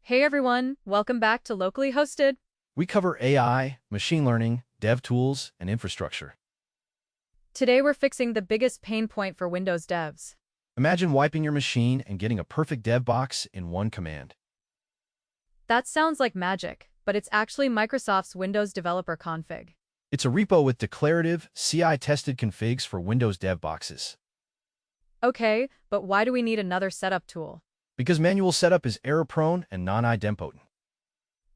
Hey everyone, welcome back to Locally Hosted. We cover AI, machine learning, dev tools, and infrastructure. Today we're fixing the biggest pain point for Windows devs. Imagine wiping your machine and getting a perfect dev box in one command. That sounds like magic, but it's actually Microsoft's Windows Developer Config. It's a repo with declarative, CI-tested configs for Windows dev boxes. Okay, but why do we need another setup tool? Because manual setup is error-prone and non-idempotent.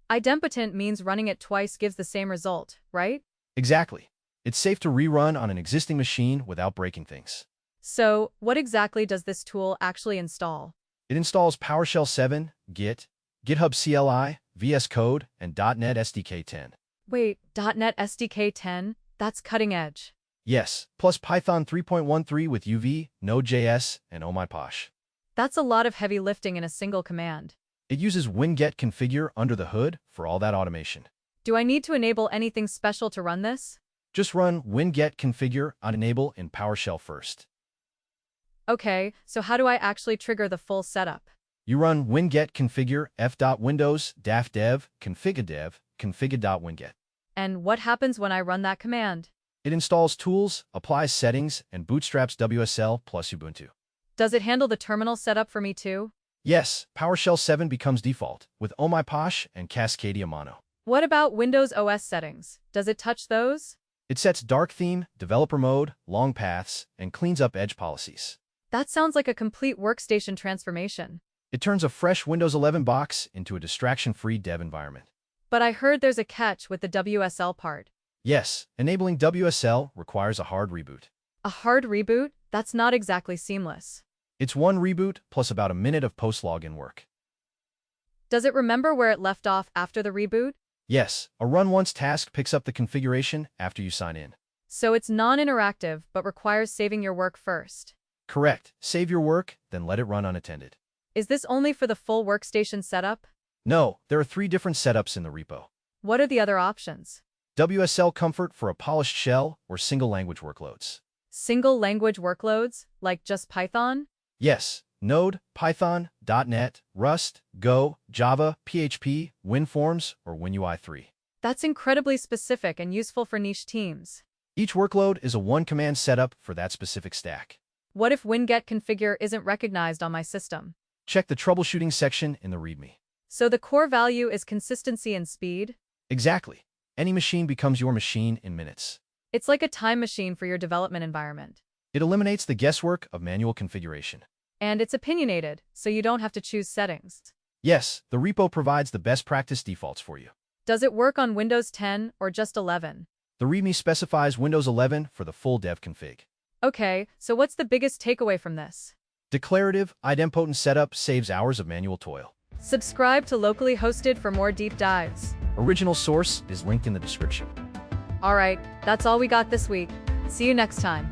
Idempotent means running it twice gives the same result, right? Exactly. It's safe to rerun on an existing machine without breaking things. So, what exactly does this tool actually install? It installs PowerShell 7, Git, GitHub CLI, VS Code, and .NET SDK 10. Wait, .NET SDK 10? That's cutting edge. Yes, plus Python 3.13 with UV, Node.js, and OhmyPosh. That's a lot of heavy lifting in a single command. It uses winget configure under the hood for all that automation. Do I need to enable anything special to run this? Just run winget configure on enable in PowerShell first. Okay, so how do I actually trigger the full setup? You run winget configure f.windows dev config.dev config.winget. And what happens when I run that command? It installs tools, applies settings, and bootstraps WSL plus Ubuntu. Does it handle the terminal setup for me too? Yes, PowerShell 7 becomes default with OhmyPosh and Cascadia Mono. What about Windows OS settings? Does it touch those? It sets dark theme, developer mode, long paths, and cleans up edge policies. That sounds like a complete workstation transformation. It turns a fresh Windows 11 box into a distraction-free dev environment. But I heard there's a catch with the WSL part. Yes, enabling WSL requires a hard reboot. A hard reboot? That's not exactly seamless. It's one reboot plus about a minute of post-login work. Does it remember where it left off after the reboot? Yes, a run-once task picks up the configuration after you sign in. So it's non-interactive but requires saving your work first. Correct. Save your work, then let it run unattended. Is this only for the full workstation setup? No, there are 3 different setups in the repo. What are the other options? WSL Comfort for a polished shell or single-language workloads. Single language workloads, like just Python? Yes, Node, Python, .NET, Rust, Go, Java, PHP, WinForms, or WinUI 3. That's incredibly specific and useful for niche teams. Each workload is a one-command setup for that specific stack. What if winget configure isn't recognized on my system? Check the troubleshooting section in the README. So the core value is consistency and speed? Exactly. Any machine becomes your machine in minutes. It's like a time machine for your development environment. It eliminates the guesswork of manual configuration. And it's opinionated, so you don't have to choose settings. Yes, the repo provides the best practice defaults for you. Does it work on Windows 10 or just 11? The README specifies Windows 11 for the full dev config. Okay, so what's the biggest takeaway from this? Declarative, idempotent setup saves hours of manual toil. Subscribe to Locally Hosted for more deep dives. Original source is linked in the description. Alright, that's all we got this week. See you next time.